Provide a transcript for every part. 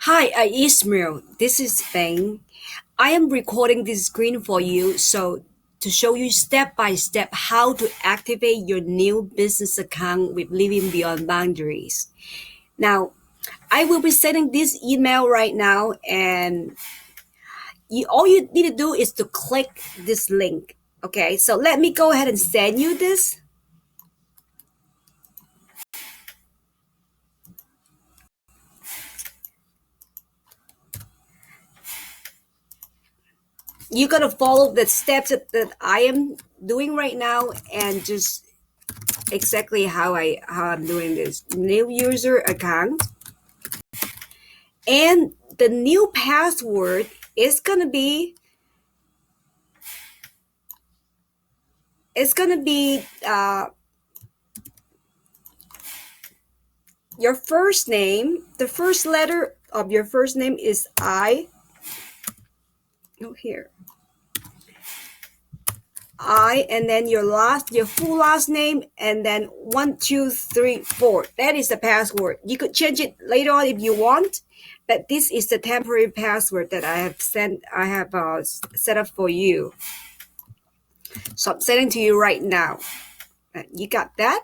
Hi, Ismael. This is Thing. I am recording this screen for you to show you step by step how to activate your new business account with Living Beyond Boundaries. Now, I will be sending this email right now, and all you need to do is to click this link. Okay, so let me go ahead and send you this. You're gonna follow the steps that I am doing right now, and just exactly how I'm doing this. New user account, and the new password is gonna be it's gonna be your first name. The first letter of your first name is I. Oh, here. I, and then your full last name, and then 1 2 3 4. That is the password. You could change it later on if you want, but this is the temporary password that I have set up for you. So I'm sending to you right now. You got that?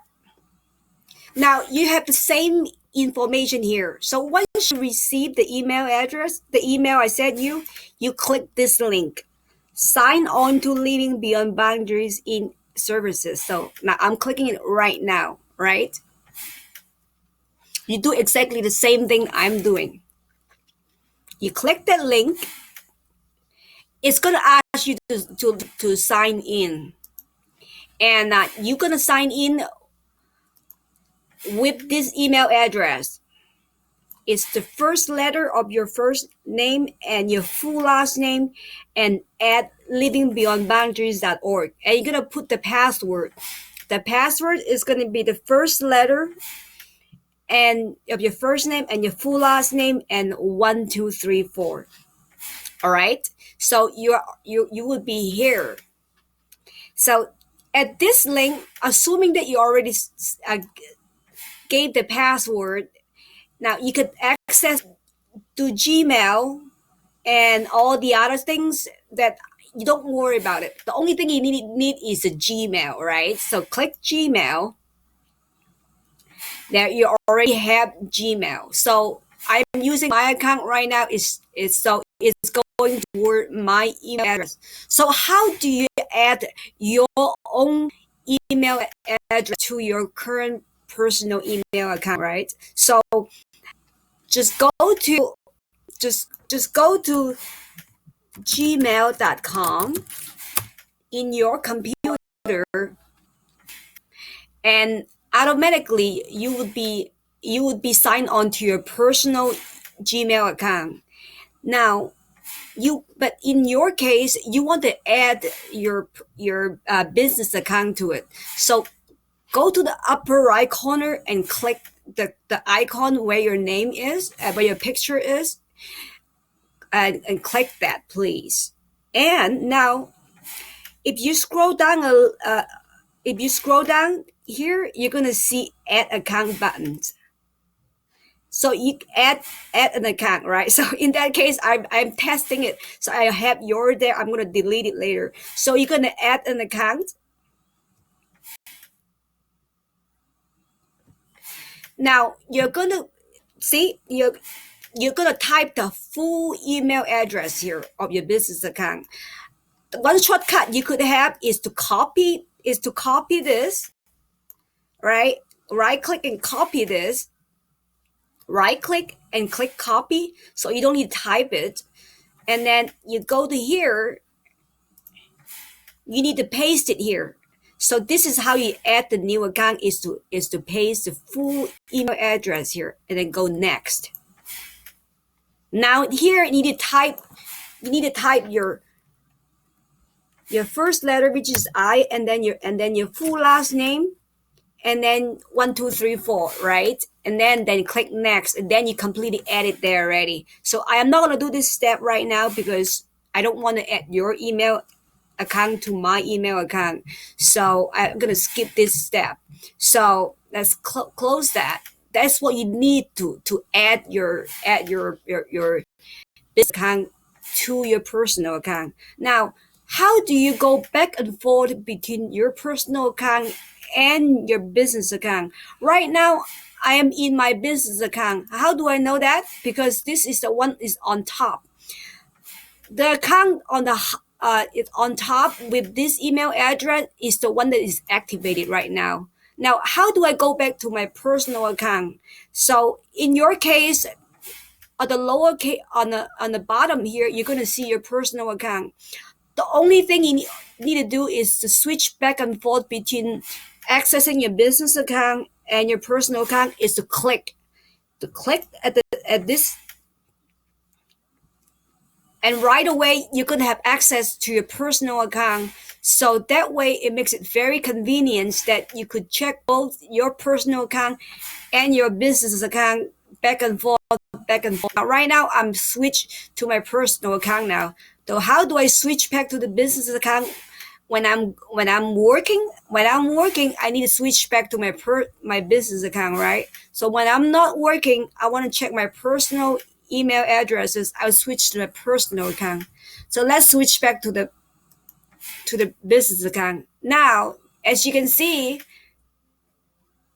Now you have the same information here. So once you receive the email address, the email I sent you, you click this link. Sign on to Living Beyond Boundaries in Services. So now I'm clicking it right now, right? You do exactly the same thing I'm doing. You click that link. It's gonna ask you to sign in, and you're gonna sign in with this email address. It's the first letter of your first name and your full last name, and at livingbeyondboundaries.org. And you're going to put the password. The password is going to be the first letter and of your first name and your full last name and 1 2 3 4. All right. So you will be here. So at this link, assuming that you already gave the password, now you could access to Gmail and all the other things that you don't worry about it. The only thing you need is a Gmail, right? So click Gmail. Now you already have Gmail. So I'm using my account right now. It's going toward my email address. So how do you add your own email address to your current personal email account, right? So just go to just go to gmail.com in your computer, and automatically you would be signed on to your personal Gmail account. Now but in your case you want to add your business account to it. So go to the upper right corner and click the icon where your name is, where your picture is, and click that, please. And now if you scroll down if you scroll down here, you're gonna see add account buttons. So you add an account, right? So in that case, I'm testing it. So I have your there. I'm gonna delete it later. So you're gonna add an account. Now you're gonna see you're gonna type the full email address here of your business account. One shortcut you could have is to copy this, right? Right click and copy this. Right click and click copy, so you don't need to type it. And then you go to here, you need to paste it here. So this is how you add the new account, is to paste the full email address here and then go next. Now here you need to type your first letter, which is I, and then your full last name, and then 1 2 3 4, right? And then click next, and then you completely add it there already. So I am not going to do this step right now because I don't want to add your email account to my email account. So I'm going to skip this step. So let's close that. That's what you need to add your business account to your personal account. Now, how do you go back and forth between your personal account and your business account? Right now, I am in my business account. How do I know that? Because this is the one is on top. The account on the it's on top with this email address is the one that is activated right now. Now, how do I go back to my personal account? So in your case, on the lower case, on the bottom here, you're going to see your personal account. The only thing you need to do is to switch back and forth between accessing your business account and your personal account is to click at this, and right away you can have access to your personal account. So that way it makes it very convenient that you could check both your personal account and your business account back and forth, back and forth. Now, right now I'm switched to my personal account now. So how do I switch back to the business account? When I'm working, I need to switch back to my business account, right? So when I'm not working, I want to check my personal email addresses. I'll switch to my personal account. So let's switch back to the business account. Now, as you can see,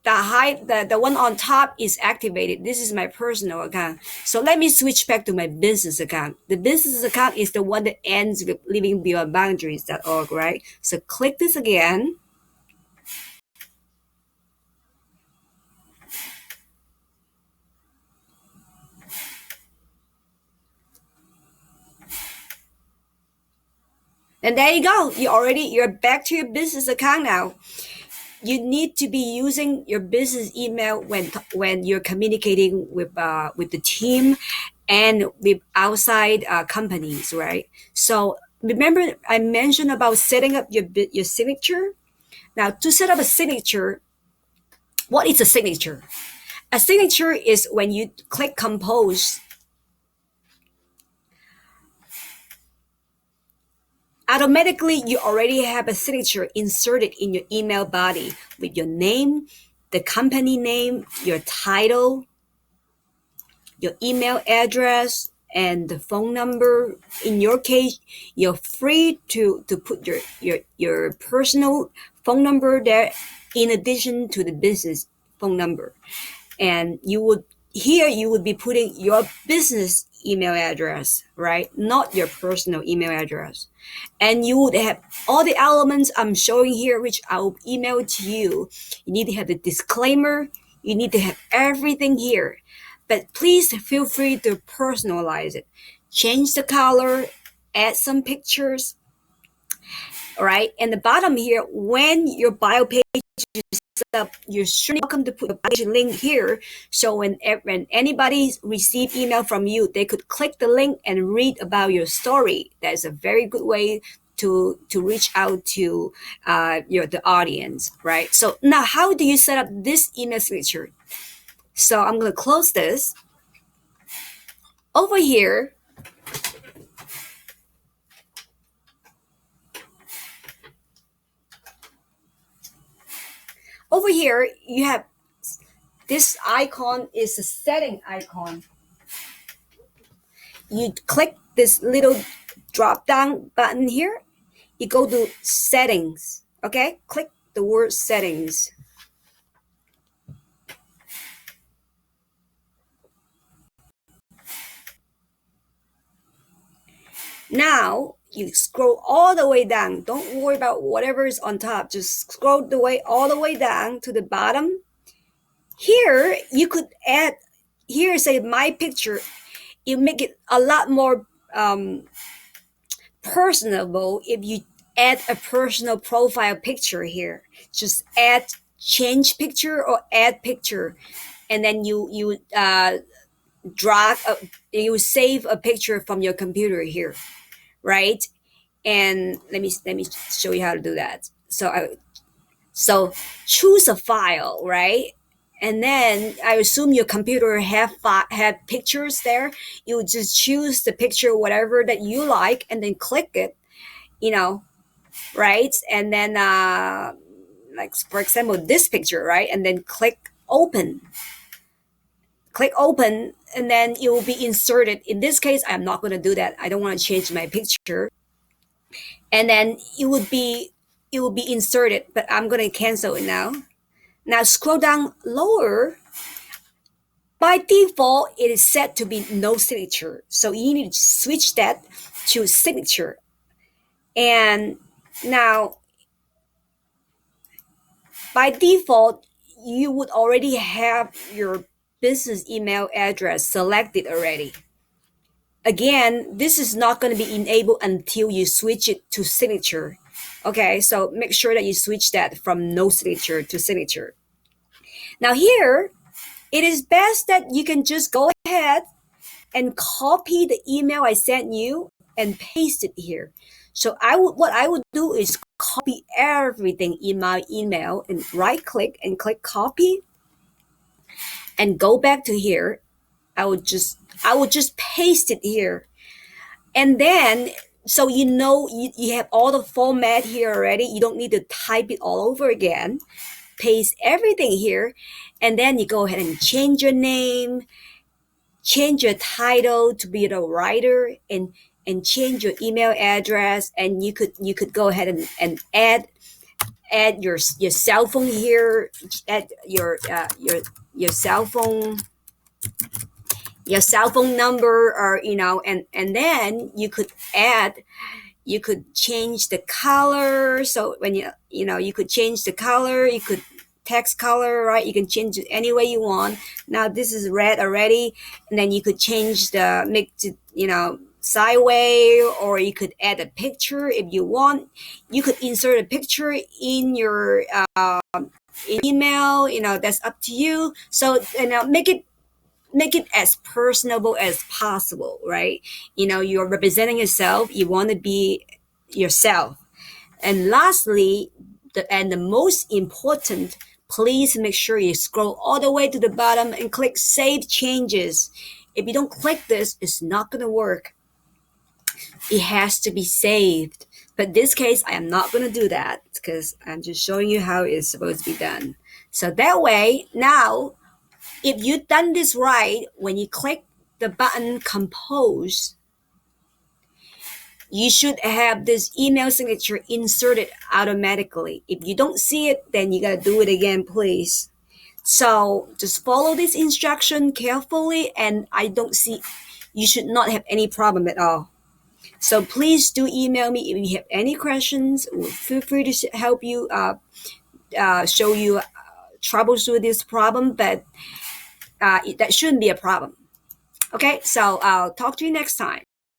the one on top is activated. This is my personal account. So let me switch back to my business account. The business account is the one that ends with livingbeyondboundaries.org, right? So click this again. And there you go. You're back to your business account now. You need to be using your business email when you're communicating with the team and with outside companies, right? So remember, I mentioned about setting up your signature. Now, to set up a signature, what is a signature? A signature is when you click compose. Automatically, you already have a signature inserted in your email body with your name, the company name, your title, your email address, and the phone number. In your case, you're free to put your personal phone number there in addition to the business phone number. And you would be putting your business email address, right? Not your personal email address. And you would have all the elements I'm showing here, which I'll email to you. You need to have the disclaimer. You need to have everything here. But please feel free to personalize it. Change the color, add some pictures. All right. And the bottom here, when your bio page is up, you're sure welcome to put a page link here. So when anybody receive email from you, they could click the link and read about your story. That's a very good way to reach out to the audience, right? So now, how do you set up this email signature? So I'm going to close this. Over here, you have this icon is a setting icon. You click this little drop down button here. You go to settings. Okay, click the word settings. Now you scroll all the way down. Don't worry about whatever is on top. Just scroll all the way down to the bottom. Here you could add. Here say my picture. You make it a lot more personable if you add a personal profile picture here. Just add change picture or add picture, and then you you save a picture from your computer here, right? And let me show you how to do that. So choose a file, right? And then I assume your computer have pictures there. You just choose the picture, whatever that you like, and then click it, right? And then like for example, this picture, right? And then click open. click open, and then it will be inserted. In this case, I'm not going to do that. I don't want to change my picture. And then it will be inserted, but I'm going to cancel it now. Now scroll down lower. By default, it is set to be no signature. So you need to switch that to signature. And now, by default, you would already have your business email address selected already. Again, this is not going to be enabled until you switch it to signature. Okay, so make sure that you switch that from no signature to signature. Now here, it is best that you can just go ahead and copy the email I sent you and paste it here. So what I would do is copy everything in my email and right click and click copy and go back to here. I would just paste it here. And then so you have all the format here already. You don't need to type it all over again. Paste everything here, and then you go ahead and change your name, change your title to be the writer, and change your email address. And you could go ahead and add your cell phone here, add your cell phone number, or and then you could change the color. So when you could change the color, you could text color, right? You can change it any way you want. Now this is red already, and then you could change make it sideways, or you could add a picture if you want. You could insert a picture in your email. That's up to you. So make it as personable as possible, right? You're representing yourself. You want to be yourself. And lastly, the most important, please make sure you scroll all the way to the bottom and click Save Changes. If you don't click this, it's not going to work. It has to be saved. But in this case, I am not going to do that because I'm just showing you how it's supposed to be done. So that way, now, if you've done this right, when you click the button Compose, you should have this email signature inserted automatically. If you don't see it, then you gotta do it again, please. So just follow this instruction carefully, and you should not have any problem at all. So please do email me if you have any questions. Feel free to help you, show you troubleshoot this problem, but that shouldn't be a problem. Okay, so I'll talk to you next time.